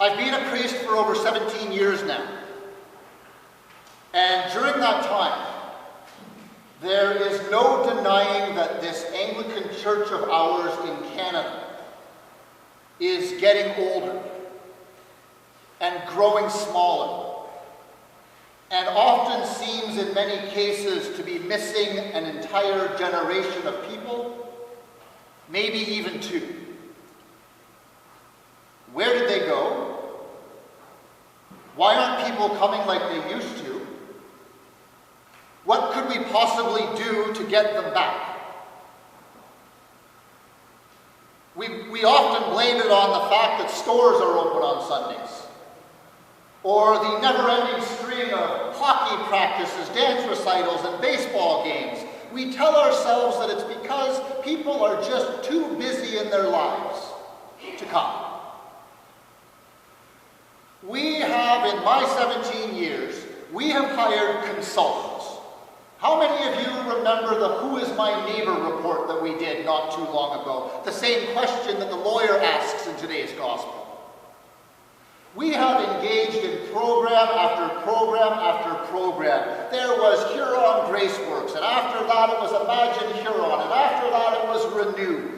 I've been a priest for over 17 years now. And during that time, there is no denying that this Anglican Church of ours in Canada is getting older and growing smaller, and often seems in many cases to be missing an entire generation of people, maybe even two. Where did they go? Why aren't people coming like they used to? What could we possibly do to get them back? We often blame it on the fact that stores are open on Sundays, or the never-ending string of hockey practices, dance recitals, and baseball games. We tell ourselves that it's because people are just too busy in their lives to come. We have, in my 17 years, we have hired consultants. How many of you remember the Who is My Neighbor report that we did not too long ago? The same question that the lawyer asks in today's gospel. We have engaged in program after program after program. There was Huron Graceworks, and after that it was Imagine Huron, and after that it was Renew.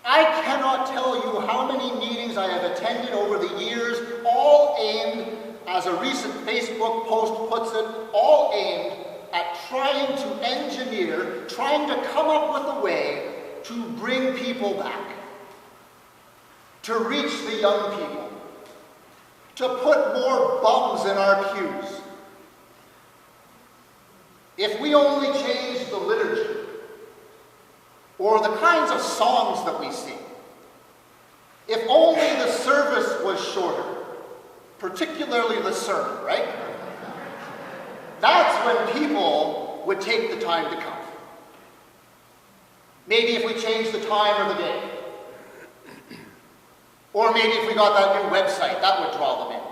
I cannot tell you how many meetings I have attended over the years, all aimed, as a recent Facebook post puts it, all aimed at trying to engineer, trying to come up with a way to bring people back, to reach the young people, to put more bums in our pews. If we only changed the liturgy, or the kinds of songs that we sing, if only the service was shorter, particularly the sermon, right? That's when people would take the time to come. Maybe if we changed the time or the day. Or maybe if we got that new website, that would draw them in.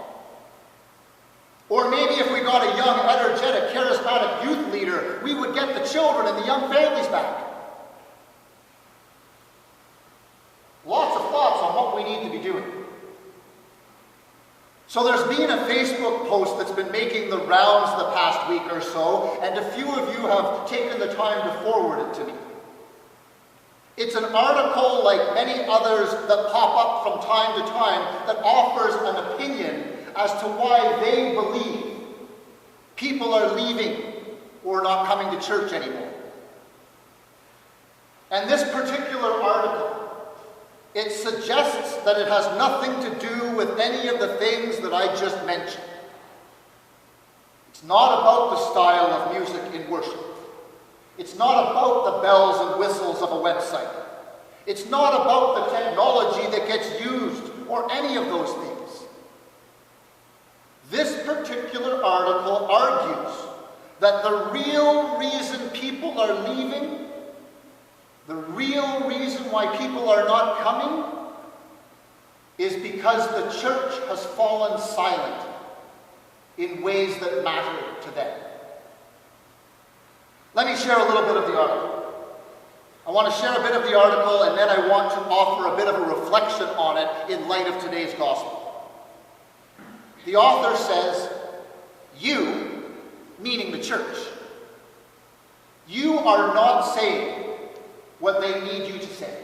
Or maybe if we got a young, energetic, charismatic youth leader, we would get the children and the young families back. Lots of thoughts on what we need to be doing. So there's been a Facebook post that's been making the rounds the past week or so, and a few of you have taken the time to forward it to me. It's an article, like many others that pop up from time to time, that offers an opinion as to why they believe people are leaving or not coming to church anymore. And this particular article, it suggests that it has nothing to do with any of the things that I just mentioned. It's not about the style of music in worship. It's not about the bells and whistles of a website. It's not about the technology that gets used or any of those things. This particular article argues that the real reason people are leaving, the real reason why people are not coming, is because the church has fallen silent in ways that matter to them. Let me share a little bit of the article. I want to share a bit of the article, and then I want to offer a bit of a reflection on it in light of today's gospel. The author says, you, meaning the church, you are not saying what they need you to say.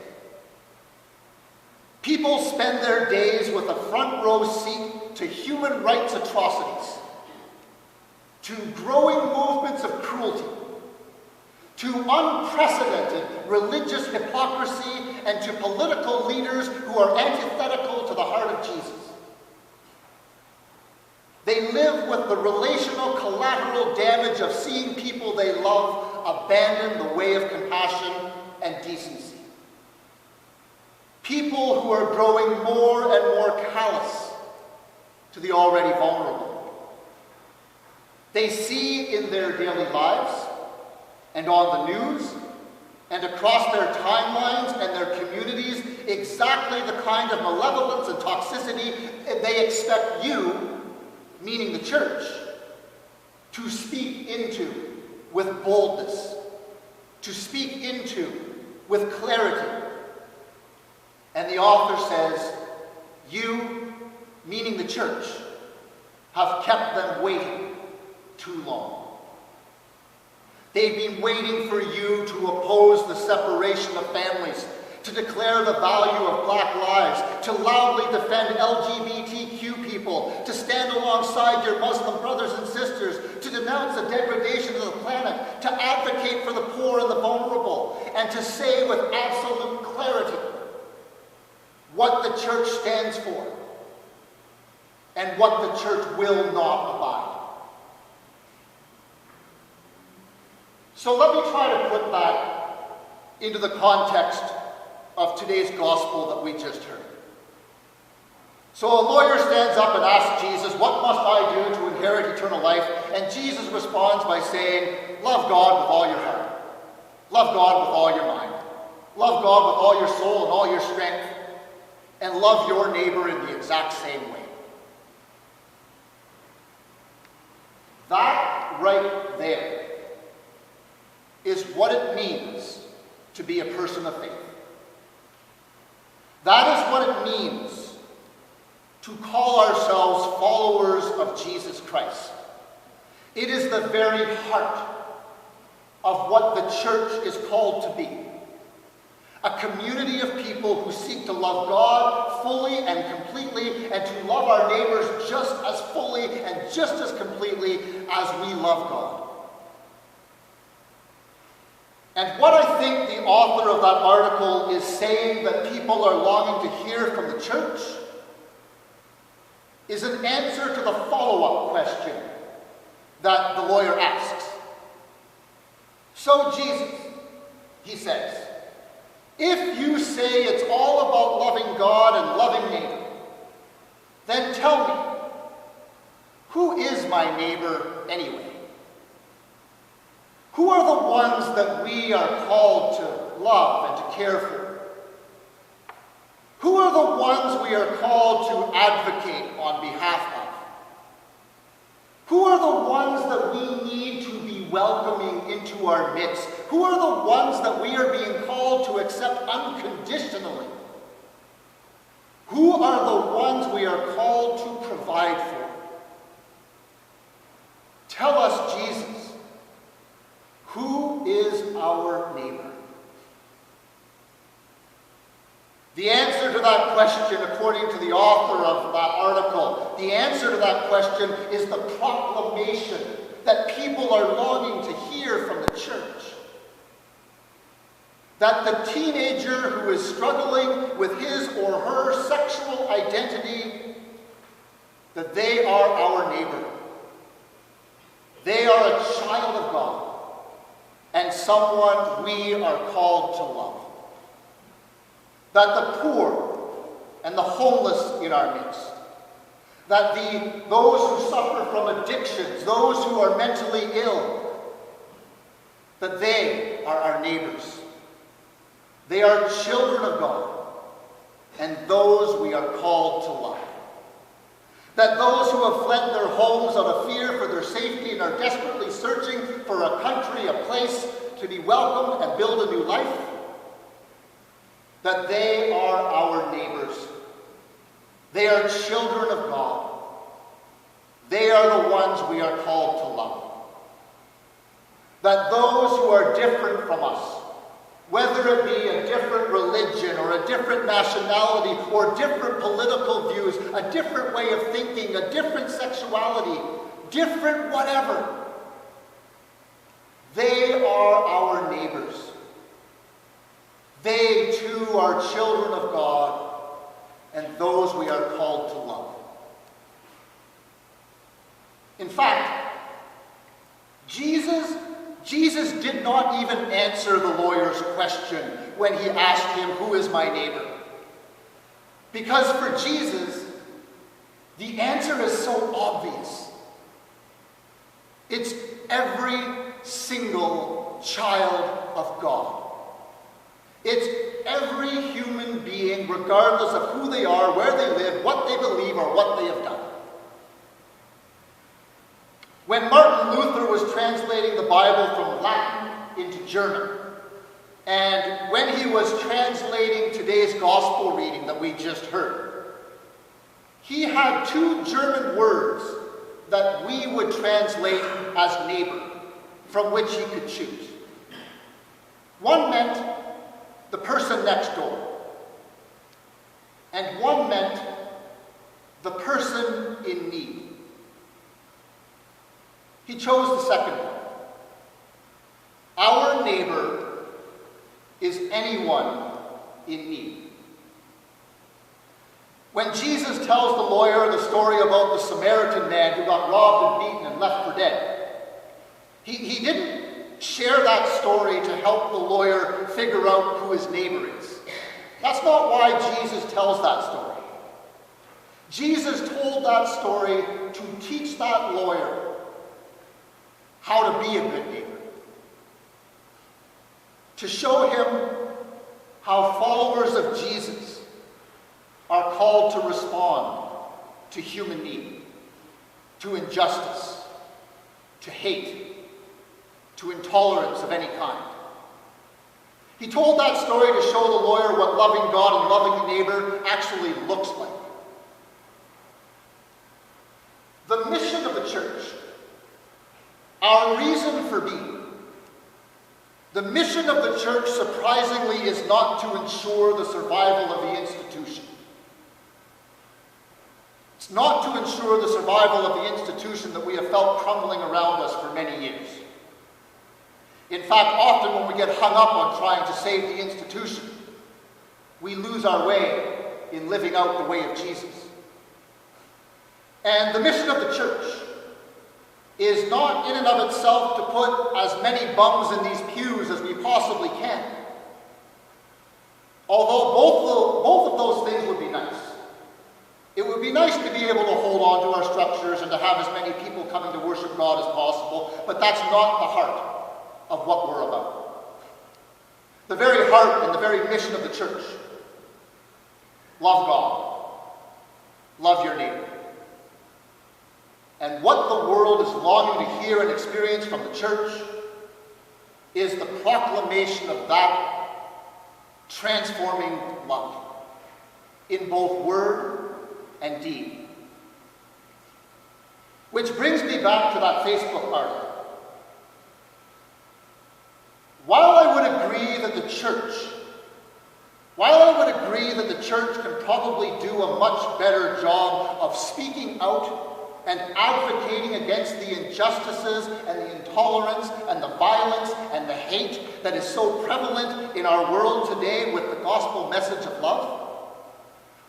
People spend their days with a front row seat to human rights atrocities, to growing movements of cruelty, to unprecedented religious hypocrisy, and to political leaders who are antithetical to the heart of Jesus. They live with the relational collateral damage of seeing people they love abandon the way of compassion and decency. People who are growing more and more callous to the already vulnerable. They see in their daily lives and on the news and across their timelines and their communities exactly the kind of malevolence and toxicity they expect you, meaning the church, to speak into with boldness, to speak into with clarity. And the author says, You, meaning the church, have kept them waiting too long. They've been waiting for you to oppose the separation of families, to declare the value of black lives, to loudly defend LGBTQ people, to stand alongside your Muslim brothers and sisters, to denounce the degradation of the planet, to advocate for the poor and the vulnerable, and to say with absolute clarity what the church stands for and what the church will not abide. So let me try to put that into the context of today's gospel that we just heard. So a lawyer stands up and asks Jesus, "What must I do to inherit eternal life?" And Jesus responds by saying, "Love God with all your heart. Love God with all your mind. Love God with all your soul and all your strength. And love your neighbor in the exact same way." That right there is what it means to be a person of faith. That is what it means to call ourselves followers of Jesus Christ. It is the very heart of what the church is called to be. A community of people who seek to love God fully and completely, and to love our neighbors just as fully and just as completely as we love God. And what I think the author of that article is saying that people are longing to hear from the church is an answer to the follow-up question that the lawyer asks. "So Jesus," he says, "if you say it's all about loving God and loving neighbor, then tell me, who is my neighbor anyway? Who are the ones that we are called to love and to care for? Who are the ones we are called to advocate on behalf of? Who are the ones that we need to be welcoming into our midst? Who are the ones that we are being called to accept unconditionally? Who are the ones we are called to provide for? Tell us, Jesus, who is our neighbor?" The answer to that question, according to the author of that article, the answer to that question is the proclamation that people are longing to hear from the church. That the teenager who is struggling with his or her sexual identity, that they are our neighbor. They are a child of God and someone we are called to love. That the poor and the homeless in our midst, that those who suffer from addictions, those who are mentally ill, that they are our neighbors. They are children of God, and those we are called to love. That those who have fled their homes out of fear for their safety and are desperately searching for a country, a place to be welcomed and build a new life, that they are our neighbors. They are children of God. They are the ones we are called to love. That those who are different from us, whether it be a different religion or a different nationality or different political views, a different way of thinking, a different sexuality, different whatever, they are our neighbors. They too are children of God and those we are called to love. In fact, Jesus did not even answer the lawyer's question when he asked him, "Who is my neighbor?" Because for Jesus, the answer is so obvious. It's every single child of God. It's every human being, regardless of who they are, where they live, what they believe, or what they have done. When Martin Luther was translating the Bible from Latin into German, and when he was translating today's gospel reading that we just heard, He had two German words that we would translate as neighbor, from which he could choose. One meant the person next door, and one meant the person in need. He chose the second one. Our neighbor is anyone in need. When Jesus tells the lawyer the story about the Samaritan man who got robbed and beaten and left for dead, he didn't share that story to help the lawyer figure out who his neighbor is. That's not why Jesus tells that story. Jesus told that story to teach that lawyer how to be a good neighbor. To show him how followers of Jesus are called to respond to human need, to injustice, to hate, to intolerance of any kind. He told that story to show the lawyer what loving God and loving the neighbor actually looks like. The mission of the church, our reason for being, the mission of the church, surprisingly, is not to ensure the survival of the institution. It's not to ensure the survival of the institution that we have felt crumbling around us for many years. In fact, often when we get hung up on trying to save the institution, we lose our way in living out the way of Jesus. And the mission of the church is not in and of itself to put as many bums in these pews as we possibly can. Although both of those things would be nice. It would be nice to be able to hold on to our structures and to have as many people coming to worship God as possible, but that's not the heart of what we're about. The very heart and the very mission of the church. Love God. Love your neighbor. And what the world is longing to hear and experience from the church is the proclamation of that transforming love in both word and deed. Which brings me back to that Facebook article. While I would agree that the church can probably do a much better job of speaking out and advocating against the injustices and the intolerance and the violence and the hate that is so prevalent in our world today with the gospel message of love,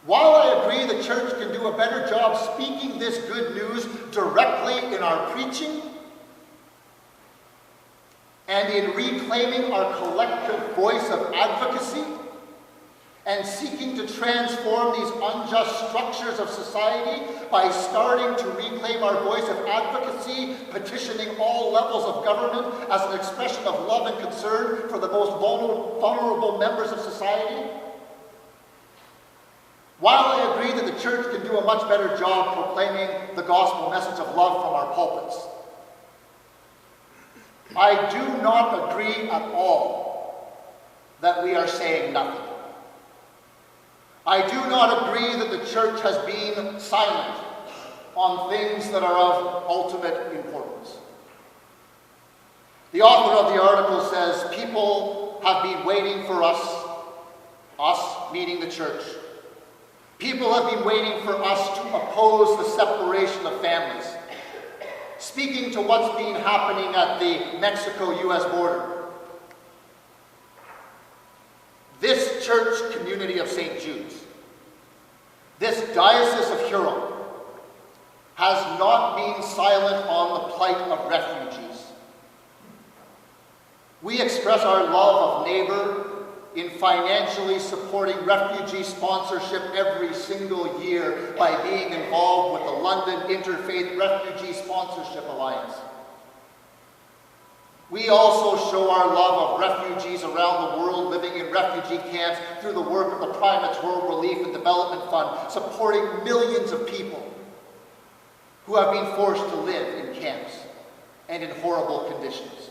while I agree the church can do a better job speaking this good news directly in our preaching and in reclaiming our collective voice of advocacy and seeking to transform these unjust structures of society by starting to reclaim our voice of advocacy, petitioning all levels of government as an expression of love and concern for the most vulnerable members of society. While I agree that the church can do a much better job proclaiming the gospel message of love from our pulpits, I do not agree at all that we are saying nothing. I do not agree that the church has been silent on things that are of ultimate importance. The author of the article says, people have been waiting for us meaning the church. People have been waiting for us to oppose the separation of families. Speaking to what's been happening at the Mexico-US border. This church community of St. Jude's, this Diocese of Huron, has not been silent on the plight of refugees. We express our love of neighbor in financially supporting refugee sponsorship every single year by being involved with the London Interfaith Refugee Sponsorship Alliance. We also show our love of refugees around the world living in refugee camps through the work of the Primate's World Relief and Development Fund, supporting millions of people who have been forced to live in camps and in horrible conditions.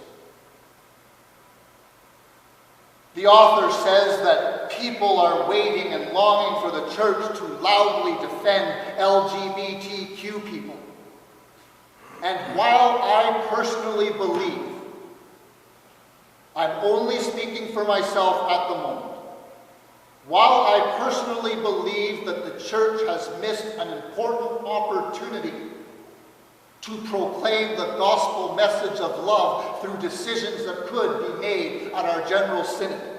The The author says that people are waiting and longing for the church to loudly defend LGBTQ people. And while I personally believe, I'm only speaking for myself at the moment, while I personally believe that the church has missed an important opportunity to proclaim the gospel message of love through decisions that could be made at our General Synod,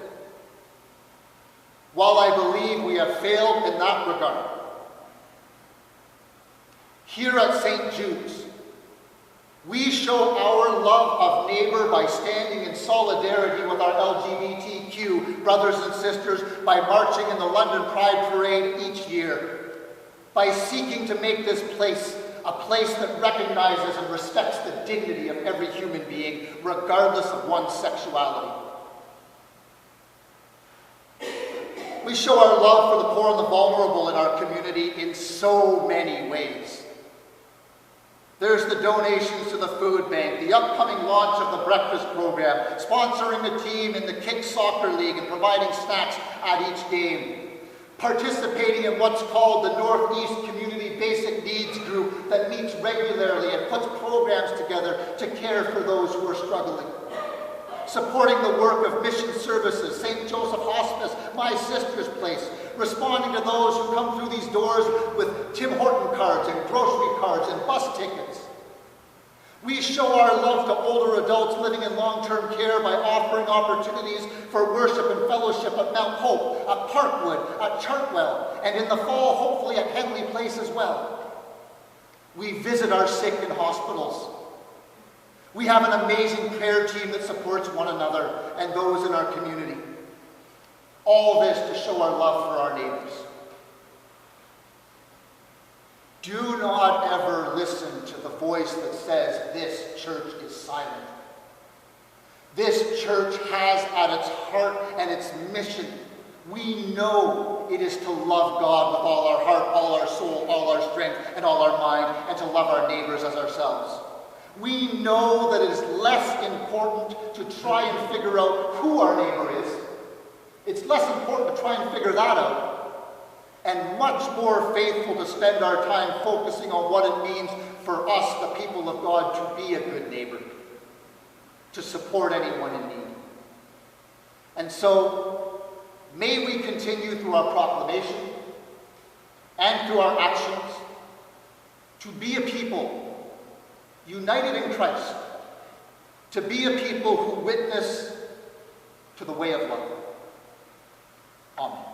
while I believe we have failed in that regard, here at St. Jude's, we show our love of neighbor by standing in solidarity with our LGBTQ brothers and sisters, by marching in the London Pride Parade each year, by seeking to make this place a place that recognizes and respects the dignity of every human being, regardless of one's sexuality. We show our love for the poor and the vulnerable in our community in so many ways. There's the donations to the food bank, the upcoming launch of the breakfast program, sponsoring the team in the Kick Soccer League and providing snacks at each game, participating in what's called the Northeast Community Basic Needs Group that meets regularly and puts programs together to care for those who are struggling, supporting the work of mission services, St. Joseph Hospice, My Sister's Place, responding to those who come through these doors with Tim Horton cards and grocery cards and bus tickets. We show our love to older adults living in long-term care by offering opportunities for worship and fellowship at Mount Hope, at Parkwood, at Chartwell, and in the fall, hopefully at Henley Place as well. We visit our sick in hospitals. We have an amazing prayer team that supports one another and those in our community. All this to show our love for our neighbors. Do not ever listen to the voice that says this church is silent. This church has at its heart and its mission, we know it is to love God with all our heart, all our soul, all our strength, and all our mind, and to love our neighbors as ourselves. We know that it is less important to try and figure out who our neighbor is. It's less important to try and figure that out, and much more faithful to spend our time focusing on what it means for us, the people of God, to be a good neighbor, to support anyone in need. And so, may we continue through our proclamation and through our actions to be a people united in Christ, to be a people who witness to the way of love. Amen.